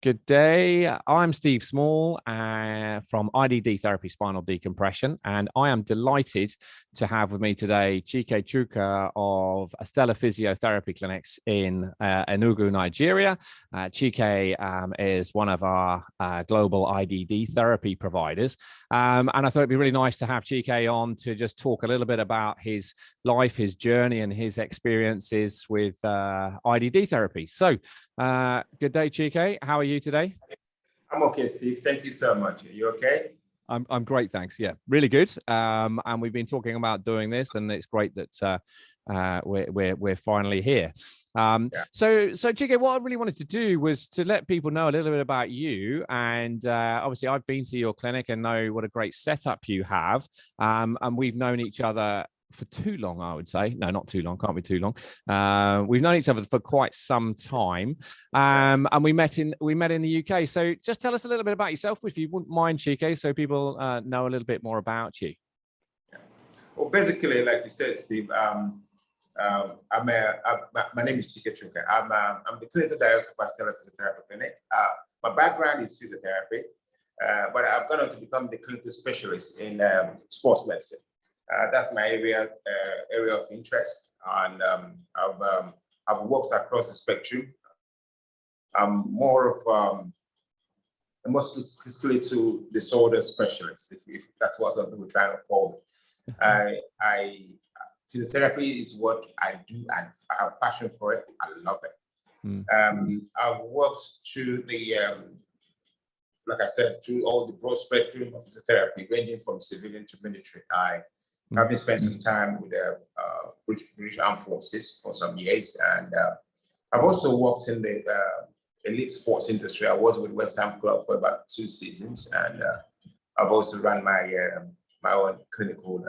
Good day. I'm Steve Small from IDD Therapy, Spinal Decompression, and I am delighted to have with me today Chike Chuka of Astella Physiotherapy Clinics in Enugu, Nigeria. Chike is one of our global IDD therapy providers, and I thought it'd be really nice to have Chike on to just talk a little bit about his life, his journey, and his experiences with IDD therapy. So, good day, Chike. How are you today? I'm okay, Steve. Thank you so much. Are you okay? I'm great, thanks. Yeah, really good. And we've been talking about doing this, and it's great that we're finally here. So Chike, what I really wanted to do was to let people know a little bit about you. And obviously, I've been to your clinic and know what a great setup you have. And we've known each other for too long, I would say. No, not too long. Can't be too long. We've known each other for quite some time, and we met in the UK. So just tell us a little bit about yourself, if you wouldn't mind, Chike, so people know a little bit more about you. Well, basically, like you said, Steve, my name is Chike Chuka. I'm the clinical director for Astella Physiotherapy Clinic. My background is physiotherapy, but I've gone on to become the clinical specialist in sports medicine. That's my area of interest, and I've worked across the spectrum. I'm more of a musculoskeletal disorder specialist, if that's what some people are trying to call me. Physiotherapy is what I do, and I have passion for it. I love it. I've worked through like I said, through all the broad spectrum of physiotherapy, ranging from civilian to military. I've been spent some time with the British Armed Forces for some years, and I've also worked in the elite sports industry. I was with West Ham Club for about 2 seasons, and I've also run my own clinical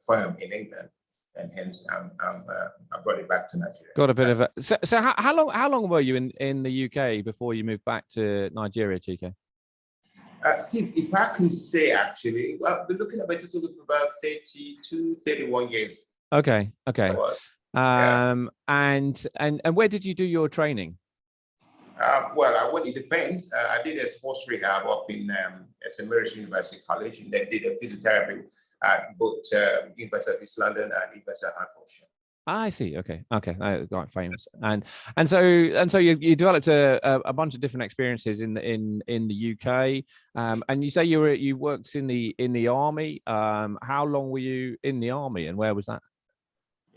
firm in England, and hence I brought it back to Nigeria. Got a bit of a so how long were you in the UK before you moved back to Nigeria, Chike? Steve, if I can say, actually, I've been looking at it for about 32, 31 years. Okay. And where did you do your training? It depends. I did a sports rehab up in St. Mary's University College, and then did a physiotherapy at both University of East London and University of Hertfordshire. I see. Okay. Quite famous. And so you developed a bunch of different experiences in the UK. And you say you worked in the army. How long were you in the army, and where was that?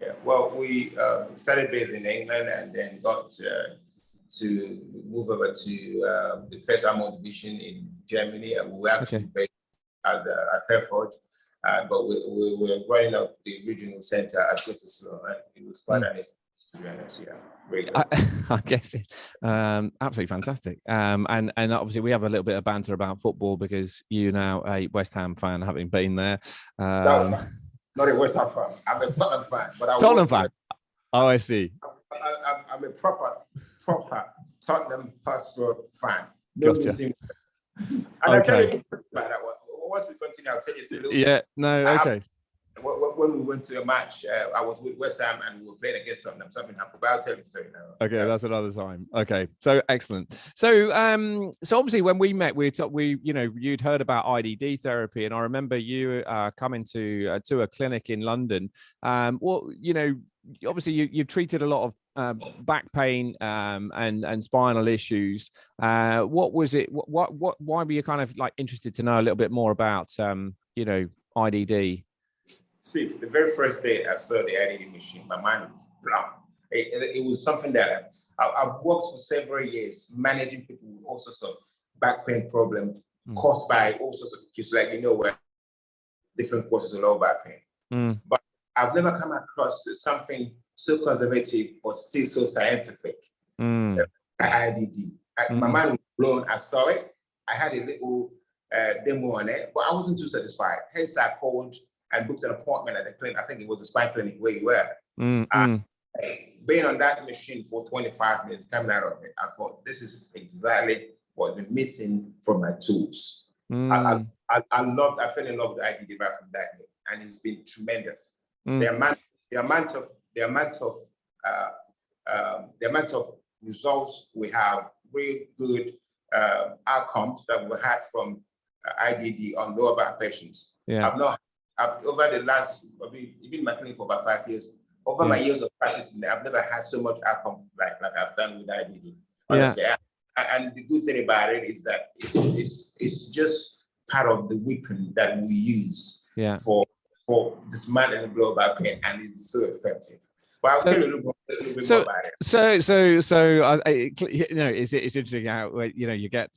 Yeah. Well, we started based in England, and then got to move over to the First Armored Division in Germany, and we were actually based at Hereford. But we were running up the regional center at Gütersloh, and it was quite an experience, to be honest. Yeah, really good. I guess it. Absolutely fantastic. And obviously we have a little bit of banter about football because you're now a West Ham fan, having been there. No, not a West Ham fan. I'm a Tottenham fan. But Tottenham fan. Oh, I see. I'm a proper Tottenham Hotspur fan. No gotcha. And I'll tell you about that one. Once we continue, I'll tell you a little. Yeah, no, okay. When we went to a match, I was with West Ham and we were playing against Tottenham. Something happened, but I'll tell you the story now. Okay, that's another time. Okay, so excellent. So obviously when we met, you'd heard about IDD therapy, and I remember you coming to a clinic in London. Obviously you've treated a lot of back pain and spinal issues. What was it? Why were you kind of like interested to know a little bit more about IDD? Steve, the very first day I saw the IDD machine, my mind was blown. It was something that I've worked for several years managing people with all sorts of back pain problems caused by all sorts of, just like where different causes of low back pain. But I've never come across something so conservative but still so scientific. IDD. My mind was blown. I saw it. I had a little demo on it, but I wasn't too satisfied. Hence, I called and booked an appointment at the clinic. I think it was a spine clinic where you were. Being on that machine for 25 minutes, coming out of it, I thought, this is exactly what's been missing from my tools. I fell in love with IDD right from that day, and it's been tremendous. The amount of results we have, really good outcomes that we had from IDD on lower back patients. Yeah. Over the last, I've been in my clinic for about 5 years. Over my years of practicing, I've never had so much outcome like I've done with IDD. Honestly, and the good thing about it is that it's just part of the weapon that we use for dismantling lower back pain, and it's so effective. But I'll tell you a little bit more about it. It's interesting how you get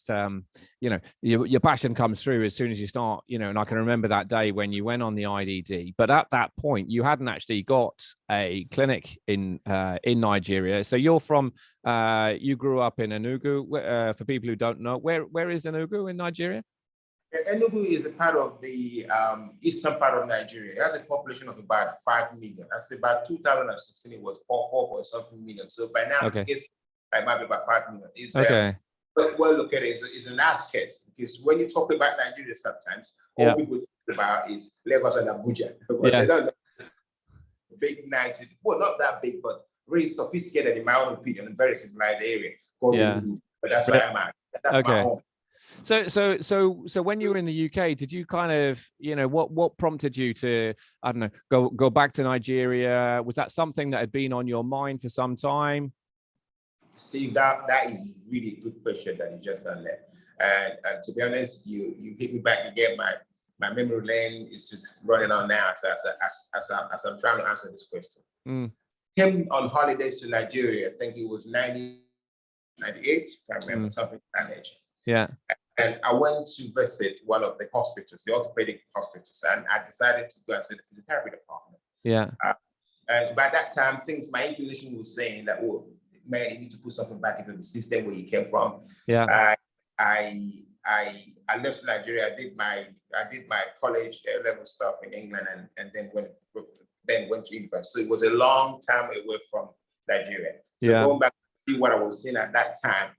your passion comes through as soon as you start, and I can remember that day when you went on the IDD, but at that point you hadn't actually got a clinic in Nigeria. So you're from you grew up in Enugu. For people who don't know, where is Enugu in Nigeria? Enugu is a part of the eastern part of Nigeria. It has a population of about 5 million. That's about 2016, it was 4 something million. So by now, I guess it might be about 5 million. It's, well located is an outskirts, because when you talk about Nigeria, sometimes all people talk about is Lagos and Abuja. They don't know big, nice, well, not that big, but really sophisticated, in my own opinion, a very civilized area. But that's where I'm at. That's my home. So when you were in the UK, did you kind of, what prompted you to, I don't know, go back to Nigeria? Was that something that had been on your mind for some time? Steve, that is really a good question that you just done there. And to be honest, you hit me back again. My memory lane is just running on now as I'm trying to answer this question. Came on holidays to Nigeria, I think it was 1998, I remember, something like that age. Yeah. And I went to visit one of the hospitals, the orthopedic hospitals, and I decided to go and see the physiotherapy department. Yeah. And by that time, my inclination was saying that, oh, man, you need to put something back into the system where you came from. Yeah. I left Nigeria. I did my college level stuff in England, and then went to university. So it was a long time away from Nigeria. So going back to see what I was seeing at that time,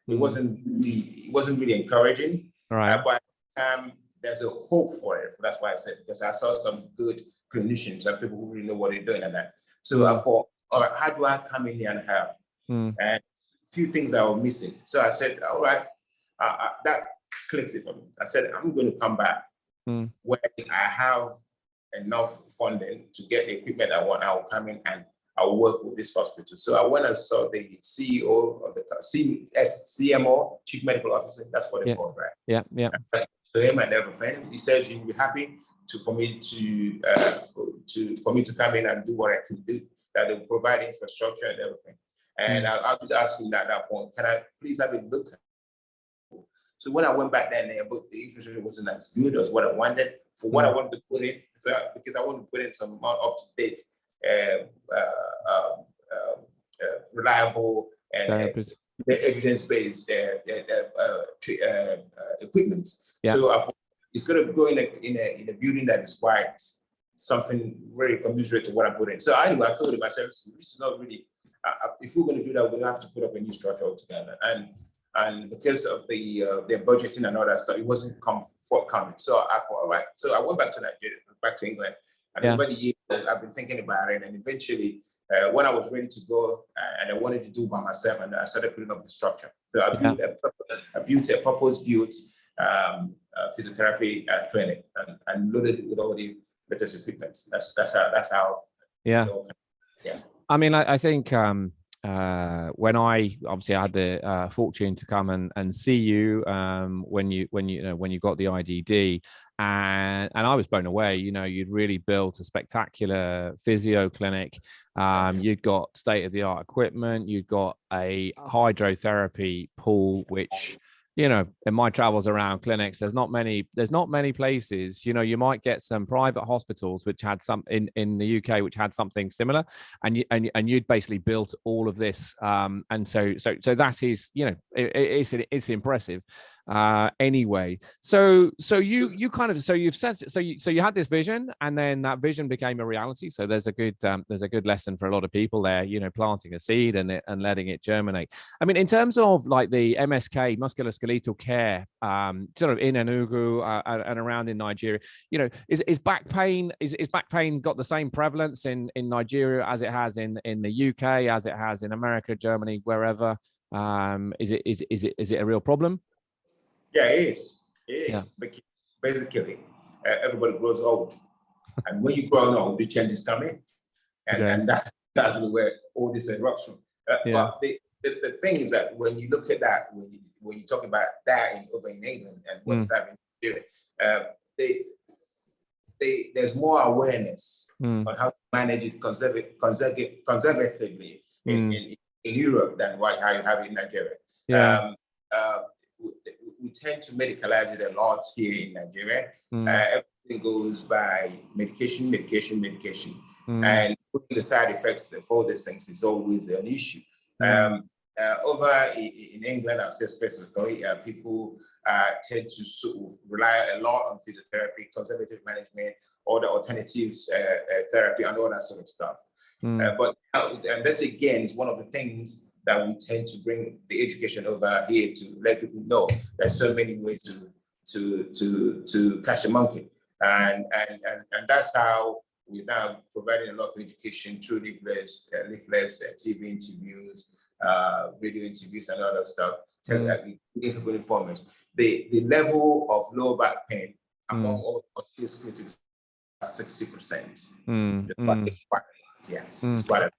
it wasn't really encouraging. Right. But at the time, there's a hope for it. That's why I said, because I saw some good clinicians and people who really know what they're doing and that. So I thought, all right, how do I come in here and help? And a few things that were missing. So I said, all right, that clicks it for me. I said, I'm going to come back when I have enough funding to get the equipment I want. I'll come in and I'll work with this hospital. So I went and saw the CEO of the CMO, Chief Medical Officer. That's what they call, right? Yeah, yeah. To him and everything, he said he'd be happy for me to come in and do what I can do. That they'll provide infrastructure and everything. And I did ask him at that point, can I please have a look? So when I went back there, the infrastructure wasn't as good as what I wanted for what I wanted to put in. So because I wanted to put in some more up-to-date, reliable and evidence-based equipment. Yeah. So I thought it's going to go in a building that is quite something very commensurate to what I put in. So anyway, I thought to myself, this is not really. If we're going to do that, we're going to have to put up a new structure altogether. And because of their budgeting and all that stuff, it wasn't forthcoming. So I thought, all right. So I went back to Nigeria, back to England. And over the years, I've been thinking about it. And eventually, when I was ready to go and I wanted to do it by myself, and I started putting up the structure. So I built a purpose-built physiotherapy clinic and loaded it with all the latest equipment. That's how. Yeah. I mean, I think when I had the fortune to come and see you when you got the IDD, and I was blown away. You'd really built a spectacular physio clinic. You'd got state-of-the-art equipment. You'd got a hydrotherapy pool, which in my travels around clinics, there's not many places. You might get some private hospitals which had some in the UK which had something similar, and you'd basically built all of this, and so that is it's impressive. anyway. So you kind of, so you've said, so you had this vision, and then that vision became a reality. So there's a good lesson for a lot of people there, planting a seed and letting it germinate. I mean, in terms of like the MSK, musculoskeletal care, sort of in Enugu and around in Nigeria, is back pain got the same prevalence in Nigeria as it has in the UK, as it has in America, Germany, wherever? Is it a real problem? Yeah, it is. It is. Yeah. Basically, everybody grows old, and when you grow old, the change is coming, and that's where all this erupts from. But the thing is that when you look at that, when you talk about that over in England and what's happening here, there's more awareness on how to manage it conservatively in Europe than how you have it in Nigeria. Yeah. We tend to medicalize it a lot here in Nigeria. Everything goes by medication. And the side effects of all these things is always an issue. Over in England, I'll say specifically, people tend to sort of rely a lot on physiotherapy, conservative management, or the alternatives therapy, and all that sort of stuff. But and this again is one of the things that we tend to bring the education over here to let people know there's so many ways to catch the monkey, and that's how we're now providing a lot of education through leaflets, TV interviews, radio interviews, and other stuff. Giving people information. The level of lower back pain among all musculoskeletal is 60%. Yes, it's quite a.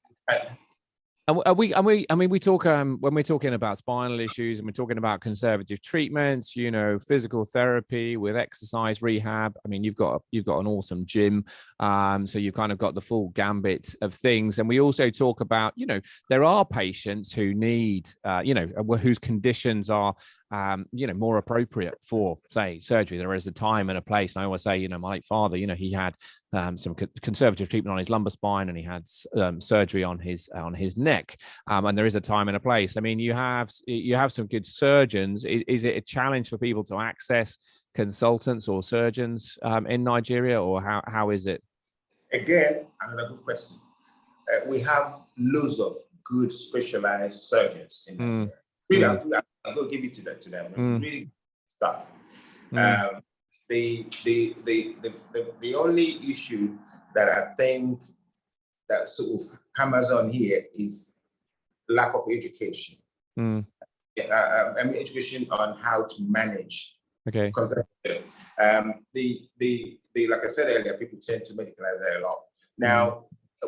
We talk when we're talking about spinal issues, and we're talking about conservative treatments, physical therapy with exercise rehab. I mean, you've got an awesome gym, so you've kind of got the full gambit of things. And we also talk about, there are patients who need, whose conditions are, more appropriate for, say, surgery. There is a time and a place. And I always say, my late father, he had some conservative treatment on his lumbar spine, and he had surgery on his neck. And there is a time and a place. I mean, you have some good surgeons. Is it a challenge for people to access consultants or surgeons in Nigeria, or how is it? Again, another good question. We have loads of good specialized surgeons in Nigeria. Really, I'm going to give it to them. Really good stuff. The only issue that I think that sort of hammers on here is lack of education. Education on how to manage. Okay. Like I said earlier, people tend to medicalize that a lot. Now,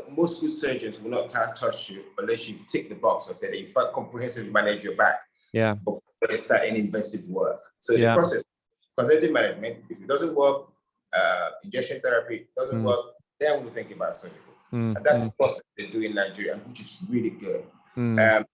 most good surgeons will not touch you unless you tick the box or say that you comprehensively manage your back. Yeah. Before they start any invasive work. So the process, conservative management, if it doesn't work, injection therapy doesn't work, then we think about surgical. And that's the process they do in Nigeria, which is really good. Over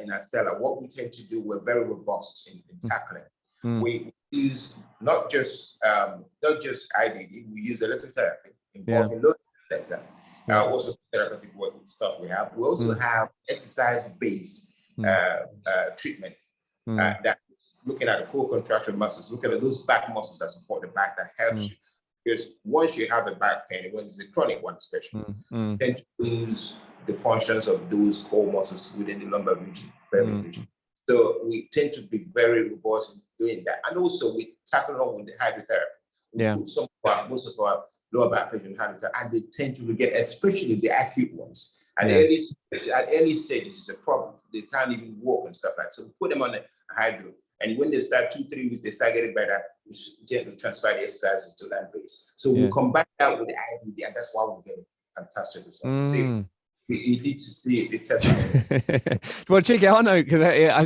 in Astella, what we tend to do, we're very robust in tackling. We use not just IDD, we use electrotherapy involving low laser. Also therapeutic work stuff we have. We also have exercise-based treatment that looking at the core contraction muscles, looking at those back muscles that support the back, that helps you. Because once you have a back pain, when it's a chronic one especially, you tend to lose the functions of those core muscles within the lumbar region, pelvic region. So we tend to be very robust in doing that. And also we tackle along with the hydrotherapy. We put most of our lower back pain in hydrotherapy, and they tend to get, especially the acute ones. At early stages, it's a problem. They can't even walk and stuff like that. So we put them on a hydro. And when they start 2-3 weeks, they start getting better. We gently transfer the exercises to land base. So we combine that with the IDD, and that's why we get fantastic results. Still, you need to see the test. Well, Chike, I know, because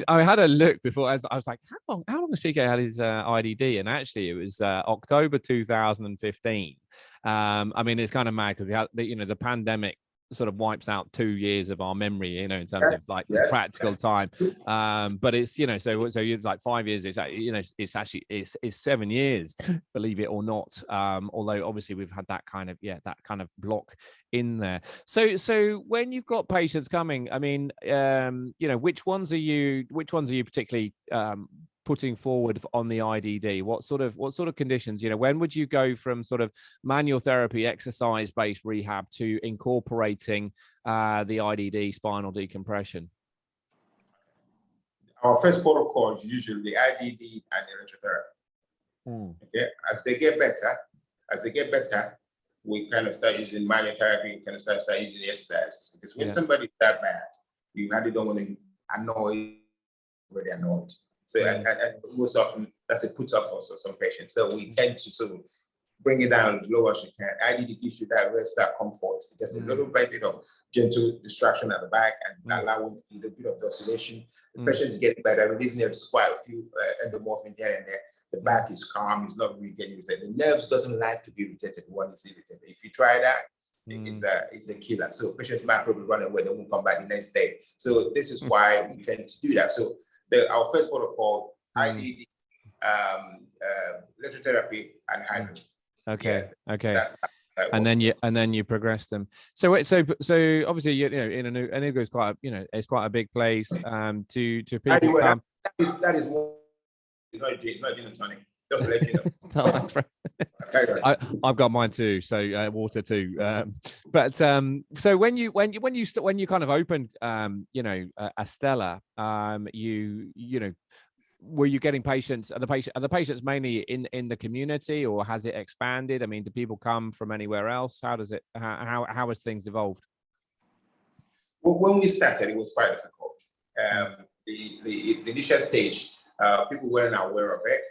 I had a look before. I was like, how long has Chike had his IDD? And actually, it was October 2015. I mean, it's kind of mad because we had the pandemic sort of wipes out 2 years of our memory, in terms of like practical time. But it's, so you're like 5 years, it's it's actually 7 years, believe it or not. Although obviously we've had that kind of block in there. So when you've got patients coming, I mean, which ones are you particularly putting forward on the IDD? What sort of conditions? When would you go from sort of manual therapy, exercise-based rehab to incorporating the IDD spinal decompression? Our first protocol is usually the IDD and electrotherapy. Okay, as they get better, we kind of start using manual therapy. We kind of start using the exercises, because when somebody's that bad, you really don't want to annoy, already annoyed. So and most often that's a put off for some patients. So we tend to sort of bring it down as low as you can. IDD gives you that rest, that comfort. Just a little bit of gentle distraction at the back and allowing a bit of the oscillation. The patient is getting better, releasing quite a few endomorphin here and there. The back is calm, it's not really getting irritated. The nerves doesn't like to be irritated when it's irritated. If you try that, it's a killer. So patients might probably run away, they won't come back the next day. So this is why we tend to do that. So our first protocol, IDD, electrotherapy, and hydro. Okay. And then you progress them. So obviously, in Enugu is quite it's quite a big place. To people come. That is more. It's not gin and tonic. Just to let you know. I've got mine too. So water too. But so when you kind of opened, Astella, were you getting patients? Are the patients mainly in the community, or has it expanded? I mean, do people come from anywhere else? How does it? How has things evolved? Well, when we started, it was quite difficult. The initial stage, people weren't aware of it.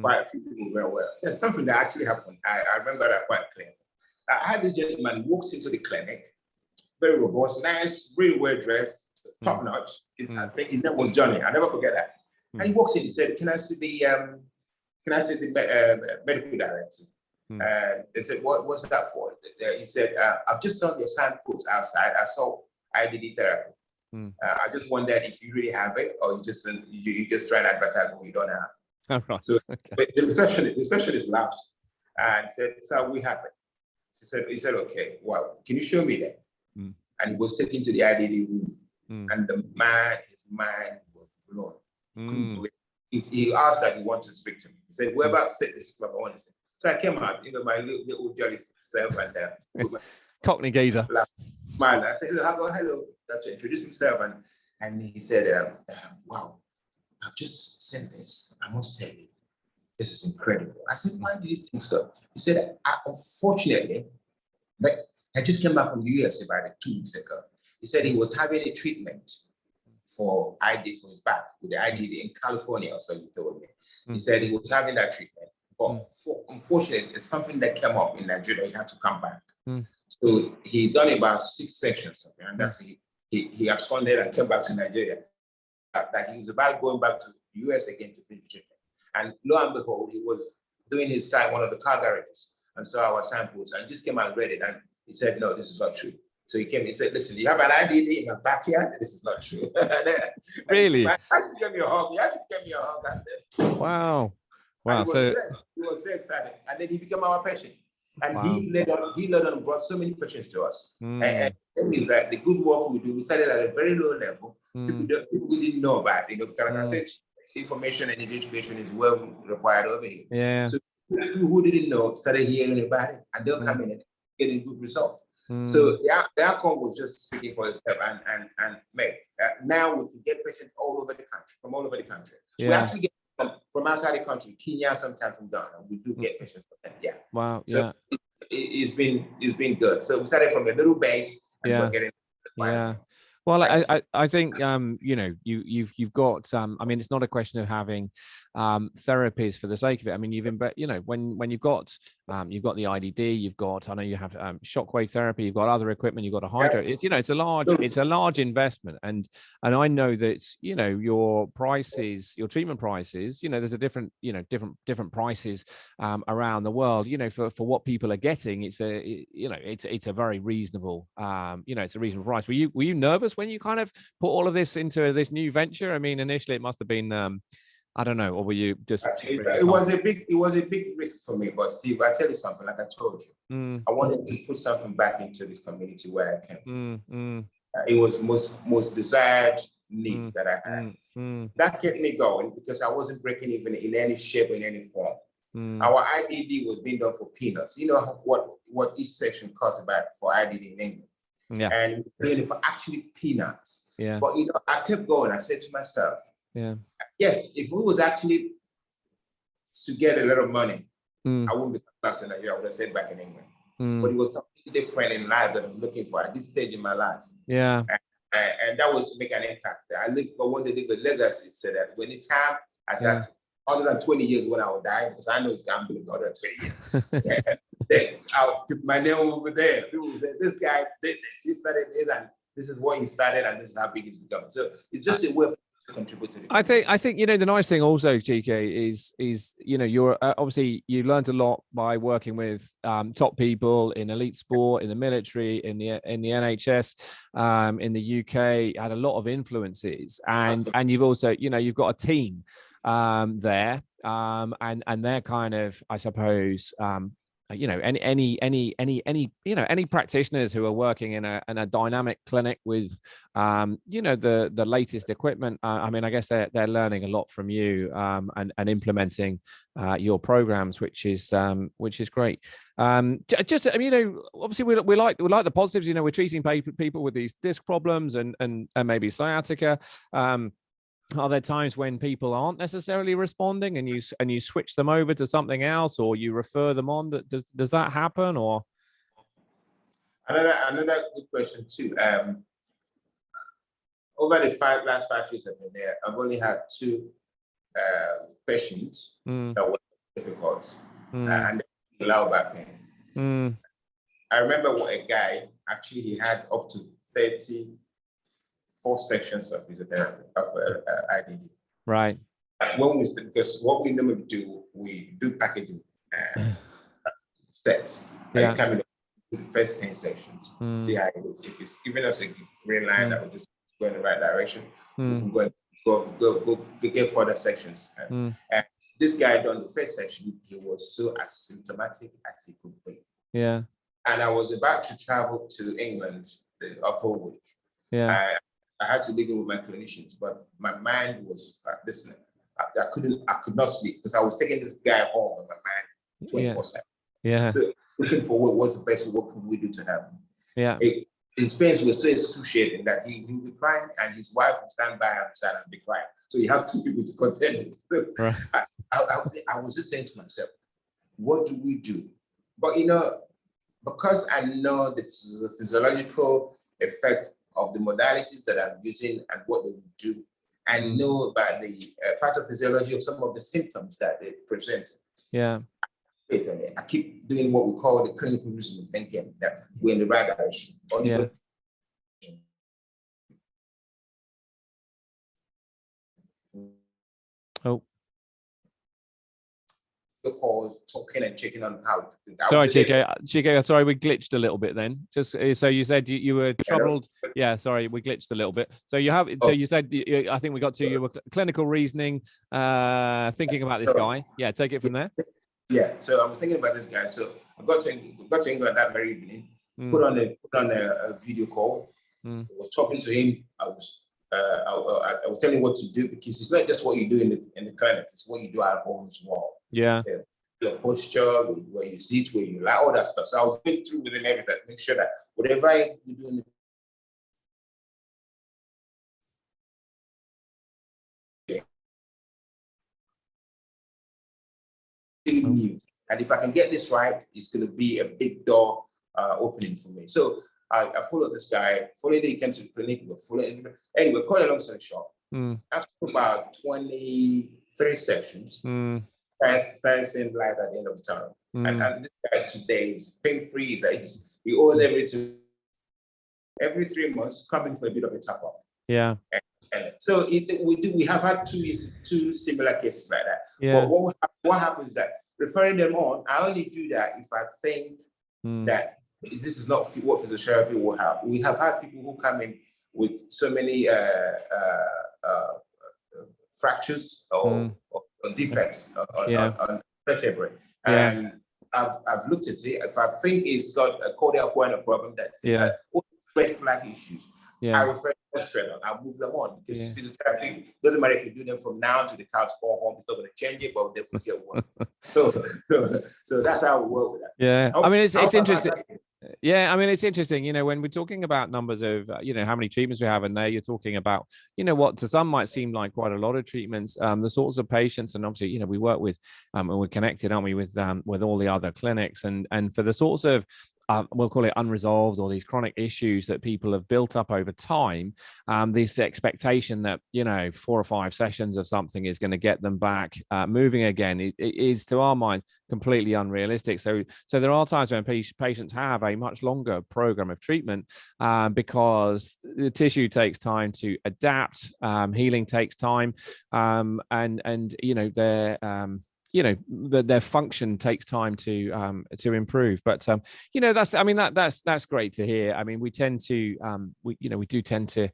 Quite a few people were aware. There's something that actually happened. I remember that quite clearly. I had this gentleman who walked into the clinic, very robust, nice, really well dressed, top notch. I think his name was Johnny. I never forget that. And he walked in. He said, "Can I see the medical director?" And they said, "What's that for?" He said, "I've just saw your signpost outside. I saw IDD therapy. I just wondered if you really have it, or you just try and advertise what you don't have." Oh, right. So the receptionist laughed and said, "So we have it." He said, "Okay, well, can you show me that?" And he was taken to the IDD room, and his mind was blown. He asked that he wanted to speak to me. He said, "Whoever said this, I want to say." So I came out, my little jolly self, and Cockney geezer. Smiled. I said, "Hello," to introduce himself, and he said, "Wow, I've just seen this. I must tell you, this is incredible." I said, "Why do you think so?" He said, "Unfortunately, I just came back from the US about 2 weeks ago." He said he was having a treatment for ID for his back with the IDD in California, so he told me. He said he was having that treatment, but unfortunately, it's something that came up in Nigeria. He had to come back. So he done about 6 sections of it, and that's he absconded and came back to Nigeria. That he was about going back to the US again to finish treatment. And lo and behold, he was doing his time one of the car garages and saw our samples and just came and read it. And he said, "No, this is not true." So he came and said, "Listen, you have an IDD in my backyard? This is not true." Really? He actually gave me a hug. I said, "Wow." Wow. He was so excited. And then he became our patient. And he later on brought so many patients to us. And the thing is that the good work we do, we started at a very low level. People we didn't know about, because like I said, information and education is well required over here. Yeah. So people who didn't know started hearing about it, and they'll come in and getting good results. So the outcome was just speaking for itself, and now we can get patients all over the country, from all over the country. Yeah. We actually get from outside the country, Kenya, sometimes from Ghana. We do get patients from them. Yeah. Wow. So it's been good. So we started from a little base, and we're getting. Yeah. Well, I think you've got I mean, it's not a question of having therapies for the sake of it. I mean, when you've got the IDD, you've got, I know you have shockwave therapy, you've got other equipment, you've got a hydro. It's a large investment, and I know that your prices, your treatment prices, there's a different prices around the world. For what people are getting, it's a very reasonable it's a reasonable price. Were you nervous when you kind of put all of this into this new venture? I mean, initially it must have been, I don't know, or were you just? It was a big risk for me, but Steve, I tell you something. Like I told you, I wanted to put something back into this community where I came from. It was most desired needs that I had. That kept me going because I wasn't breaking even in any shape or in any form. Our IDD was being done for peanuts. You know what each section costs about for IDD in England. Yeah. And doing it for actually peanuts. Yeah. But I kept going. I said to myself, yeah, yes, if we was actually to get a little money, I wouldn't be back to Nigeria. I would have stayed back in England. But it was something different in life that I'm looking for at this stage in my life. Yeah. And that was to make an impact. I wanted to leave a legacy so that when the time I said 120 years when I would die, because I know it's going to be 120 years. I'll put my name over there. People will say, this guy did this, he started this, and this is what he started, and this is how big it's become. So it's just a way for to contribute to it. I think the nice thing also, Chike, is you're obviously you learned a lot by working with top people in elite sport, in the military, in the NHS, in the UK. Had a lot of influences, and you've also you've got a team there, and they're kind of, I suppose, any practitioners who are working in a dynamic clinic with the latest equipment. I mean, I guess they're learning a lot from you and implementing your programs, which is great. Obviously we like the positives. We're treating people with these disc problems and maybe sciatica. Are there times when people aren't necessarily responding and you switch them over to something else, or you refer them on? Does that happen? Or another good question too. Over the last 5 years I've been there, I've only had 2 patients that were difficult and low back pain. I remember a guy, actually he had up to 34 sections of physiotherapy of IDD. Right. Because what we normally do, we do packaging sets. Yeah. Come in with the first 10 sections, see how it goes. If it's giving us a green line that will just go in the right direction, we can go get further sections. And this guy done the first section, he was so asymptomatic as he could be. Yeah. And I was about to travel to England the upper week. Yeah. I had to leave it with my clinicians, but my mind was listening. I could not sleep because I was taking this guy home in my mind 24/7. Yeah. So looking forward, what's the best? What can we do to help him? Yeah. His pains were so excruciating that he would be crying, and his wife would stand by him and be crying. So you have 2 people to contend with. So right. I was just saying to myself, what do we do? But because I know the physiological effect of the modalities that I'm using and what they would do, and know about the pathophysiology of some of the symptoms that they present. Yeah. I keep doing what we call the clinical reasoning thinking, that we're in the right direction. Calls, talking and checking on how. Sorry, Chike, sorry, we glitched a little bit then. Just so you said you were troubled. Yeah, sorry, we glitched a little bit. So you have. So you said, I think we got to your clinical reasoning, thinking about this guy. Yeah, take it from there. Yeah, so I was thinking about this guy. So I got to England that very evening. Put on a video call. I was talking to him. I was telling him what to do, because it's not just what you do in the clinic; it's what you do at home as well. Yeah. Your posture, where you sit, where you lie, all that stuff. So I was going through with him everything, make sure that whatever you do in the and if I can get this right, it's going to be a big door opening for me. So I followed this guy. Following he came to the clinic. Anyway, cut a long story short. After about 23 sections, started seeing light at the end of the tunnel. And this guy today is pain-free. He owes every 3 months coming for a bit of a top-up. Yeah. And so we have had two similar cases like that. Yeah. But what happens is that referring them on, I only do that if I think that this is not what physiotherapy will have. We have had people who come in with so many fractures or defects on vertebrae. And I've looked at it. If I think it's got a cordial point of problem, that red flag issues, I refer straight on, I'll move them on, because physiotherapy doesn't matter if you do them from now to the couch go home, it's not going to change it, but they will get one. So that's how we work with that. Yeah, I mean, it's interesting. Yeah, I mean, it's interesting, when we're talking about numbers of, how many treatments we have, and there you're talking about, what to some might seem like quite a lot of treatments, the sorts of patients, and obviously, we work with, and we're connected, aren't we, with all the other clinics, and for the sorts of, we'll call it unresolved, or these chronic issues that people have built up over time, this expectation that 4 or 5 sessions of something is going to get them back moving again, it is, to our mind, completely unrealistic. So there are times when patients have a much longer program of treatment, because the tissue takes time to adapt, healing takes time, and their function takes time to improve. But that's great to hear. I mean, we tend to we do tend to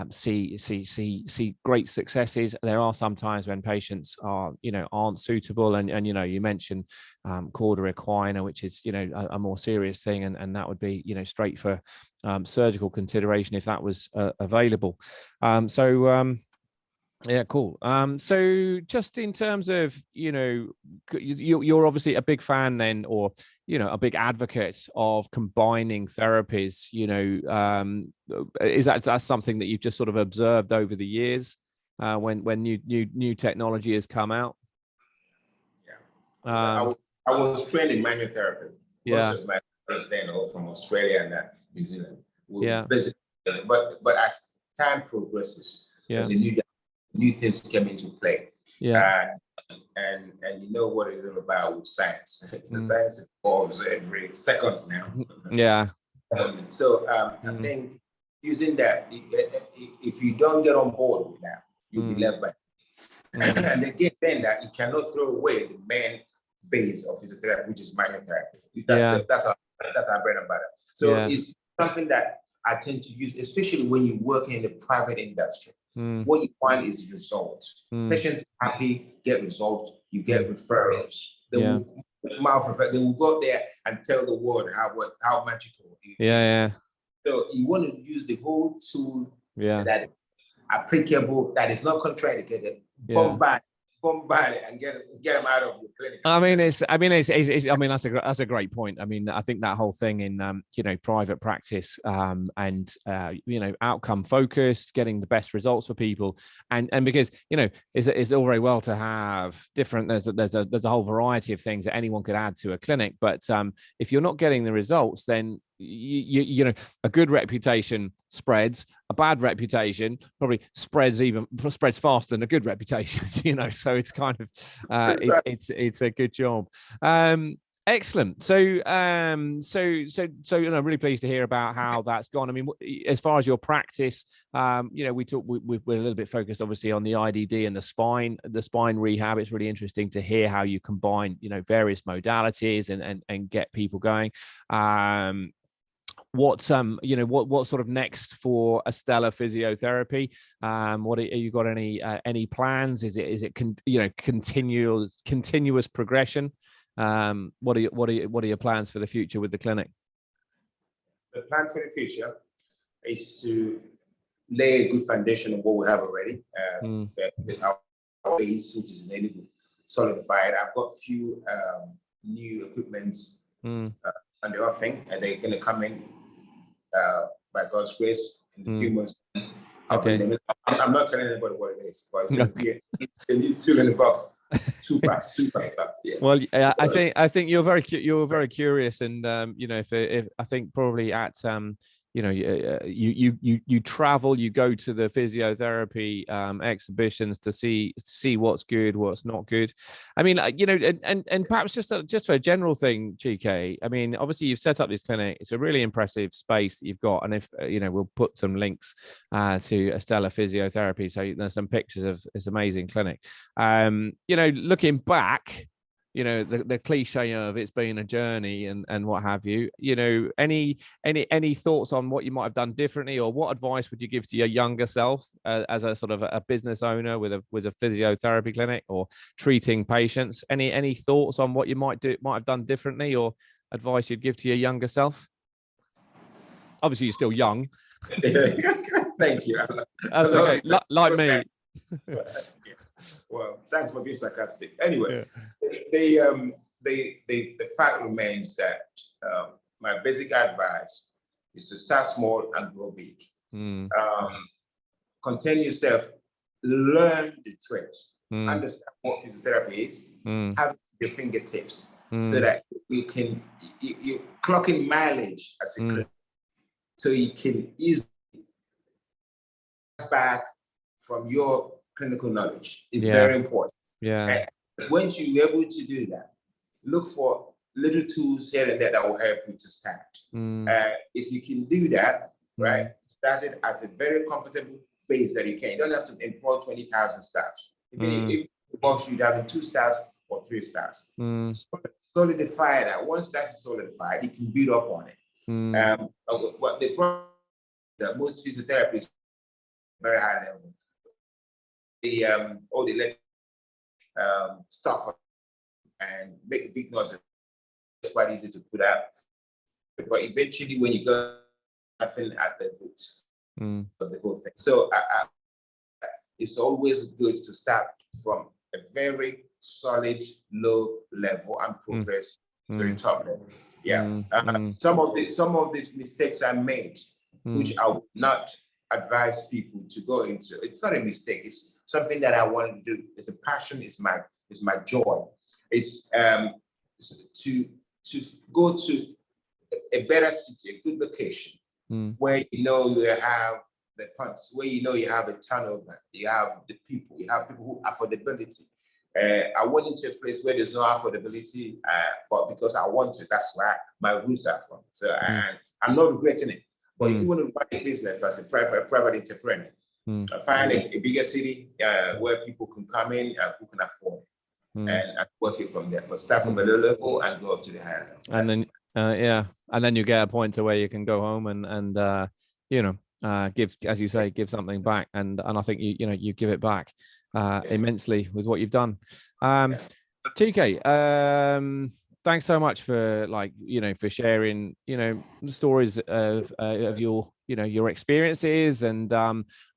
see great successes. There are some times when patients aren't suitable, and you mentioned cauda equina, which is a more serious thing, and that would be straight for surgical consideration if that was available. Yeah, cool. So just in terms of, you're obviously a big fan then, or, a big advocate of combining therapies, is that's something that you've just sort of observed over the years, when new technology has come out? Yeah. I was trained in manual therapy. Most of my friends then are from Australia and New Zealand. But as time progresses, there's a new things came into play. And you know what it's all about with science. Science evolves every second now. I think using that, if you don't get on board with that, you'll be left behind. And again, then that you cannot throw away the main base of physiotherapy, which is manual therapy. That's our bread and butter. So it's something that I tend to use, especially when you work in the private industry. What you want is results. Patients happy, get results, you get referrals. They will go up there and tell the world how magical it is. So you want to use the whole tool that is applicable, that is not contraindicated. Bombard it and get them out of your clinic. That's a great point. I mean, I think that whole thing in private practice, and outcome focused, getting the best results for people, and because it's all very well to have different. There's a whole variety of things that anyone could add to a clinic, but if you're not getting the results, then a good reputation spreads, a bad reputation probably spreads faster than a good reputation, so it's kind of it's a good job. Excellent. So really pleased to hear about how that's gone. I mean, as far as your practice, we're a little bit focused obviously on the IDD and the spine rehab. It's really interesting to hear how you combine various modalities and get people going. What's sort of next for Astella Physiotherapy? What are you got any plans? Is it continuous progression? What are your plans for the future with the clinic? The plan for the future is to lay a good foundation of what we have already. Our base, which is in Enugu, solidified. I've got a few new equipments on the offing, and they're going to come in by God's grace in a few months. I'm not telling anybody what it is, but it's going to be a new tool in the box. Super stuff. Yeah. Well, I think you're very curious, and if I think probably at you travel, you go to the physiotherapy exhibitions to see what's good, what's not good. I mean, and perhaps just for a general thing, Chike. I mean, obviously you've set up this clinic. It's a really impressive space that you've got, and if we'll put some links to Astella Physiotherapy, so there's some pictures of this amazing clinic. Looking back, the cliche of it's been a journey and what have you, any thoughts on what you might have done differently, or what advice would you give to your younger self as a sort of a business owner with a physiotherapy clinic or treating patients? Any thoughts on what you might have done differently, or advice you'd give to your younger self? Obviously, you're still young. Thank you. That's okay. Like me. Well, thanks for being sarcastic. Anyway, Yeah. the fact remains that my basic advice is to start small and grow big. Contain yourself, learn the trades, understand what physiotherapy is, have it at your fingertips, so that you clock in mileage as a clinician, so you can easily back from your clinical knowledge. It's very important. Yeah. And once you're able to do that, look for little tools here and there that will help you to start. If you can do that, right, start it at a very comfortable base that you can. You don't have to employ 20,000 staffs. If the box should have 2 staffs or 3 staffs. Solidify that. Once that's solidified, you can build up on it. What the problem that most physiotherapists very high level, they let stuff and make big noise. It's quite easy to put out, but eventually, when you go, nothing at the roots of the whole thing. So it's always good to start from a very solid low level and progress to the top level. Some of these mistakes I made, which I would not advise people to go into. It's not a mistake. It's something that I want to do. It's a passion. It's my joy. It's to go to a better city, a good location, where you have the punts, where you have a turnover, you have the people, you have people who affordability. I went into a place where there's no affordability, but because I want to, that's where my roots are from. So and I'm not regretting it. But if you want to run a business as a private entrepreneur, find a bigger city where people can come in and who can afford and work it from there. But start from a low level and go up to the higher level. And then and then you get a point to where you can go home and give, as you say, give something back. And I think you give it back immensely with what you've done. Chike, thanks so much for for sharing, the stories of your experiences. And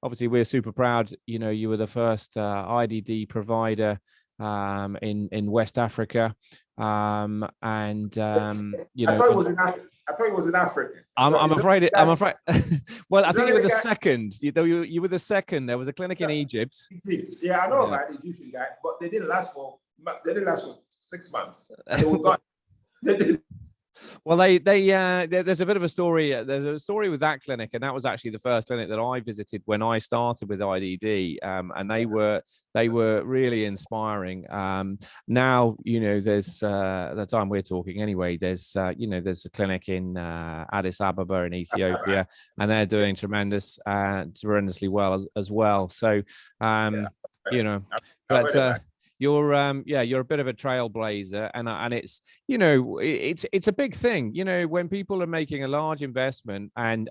obviously we're super proud, you were the first IDD provider in West Africa. I thought it was in Africa. I'm afraid. Well, I think you were the second. You were the second. There was a clinic in Egypt. Yeah, I know about the Egyptian guy, but they didn't last for 6 months. They were gone. Well, there's a bit of a story. There's a story with that clinic, and that was actually the first clinic that I visited when I started with IDD, and they were really inspiring. Now, there's the time we're talking anyway. There's a clinic in Addis Ababa in Ethiopia, and they're doing tremendously well as well. So, but. You're a bit of a trailblazer, and it's it's a big thing, when people are making a large investment and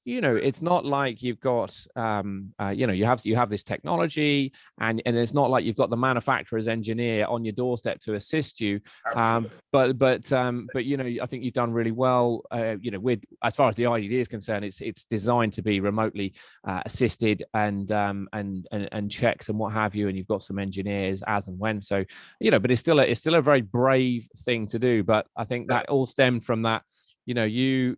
it's not like you've got you have this technology and it's not like you've got the manufacturer's engineer on your doorstep to assist you, but I think you've done really well, with, as far as the IDD is concerned, it's designed to be remotely assisted and checked and what have you, and you've got some engineers as and when, so but it's still a very brave thing to do. But I think that all stemmed from that, you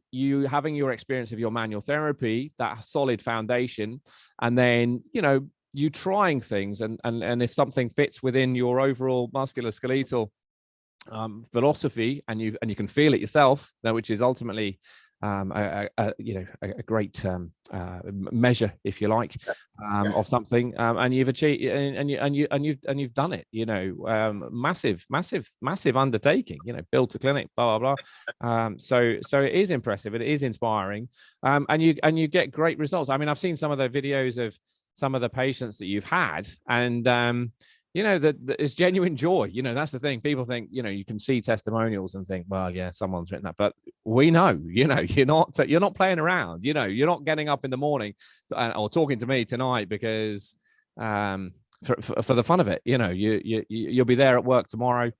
having your experience of your manual therapy, that solid foundation, and then you trying things, and if something fits within your overall musculoskeletal philosophy, and you can feel it yourself, which is ultimately a great measure, if you like, of something, and you've achieved, and you've done it. Massive undertaking. Built a clinic, blah blah blah. So it is impressive. It is inspiring, and you get great results. I mean, I've seen some of the videos of some of the patients that you've had, and that it's genuine joy. That's the thing. People think, you can see testimonials and think, well, yeah, someone's written that, but we know, you're not playing around. You're not getting up in the morning or talking to me tonight because for the fun of it. You'll be there at work tomorrow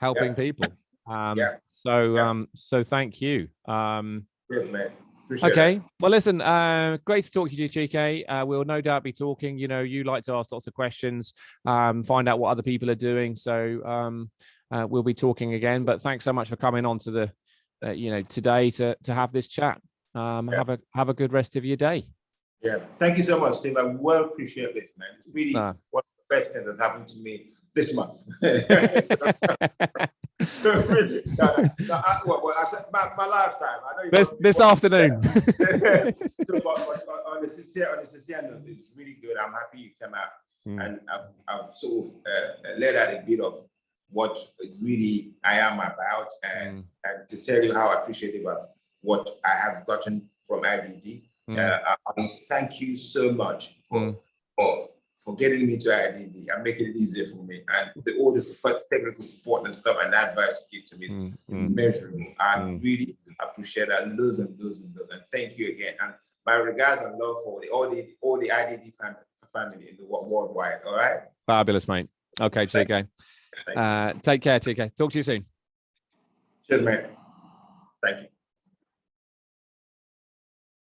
helping people. So thank you. Yes, man. Okay. Well, listen, great to talk to you, Chike. We'll no doubt be talking. You know, you like to ask lots of questions, find out what other people are doing. So we'll be talking again. But thanks so much for coming on to the, today to have this chat. Have a good rest of your day. Yeah. Thank you so much, Steve. I well appreciate this, man. It's really one of the best things that's happened to me this month. I said my lifetime. I know this afternoon. So, on the sincere note, it's really good. I'm happy you came out, and I've sort of let out a bit of what really I am about, and to tell you how appreciative of what I have gotten from IDD. I thank you so much for getting me to IDD and making it easier for me, and all the support, technical support and stuff, and advice you give to me is immeasurable. I really appreciate that, loads and loads and loads, and thank you again. And my regards and love for all the IDD family in the worldwide. All right. Fabulous, mate. Okay, Chike. Take care, Chike. Talk to you soon. Cheers, mate. Thank you.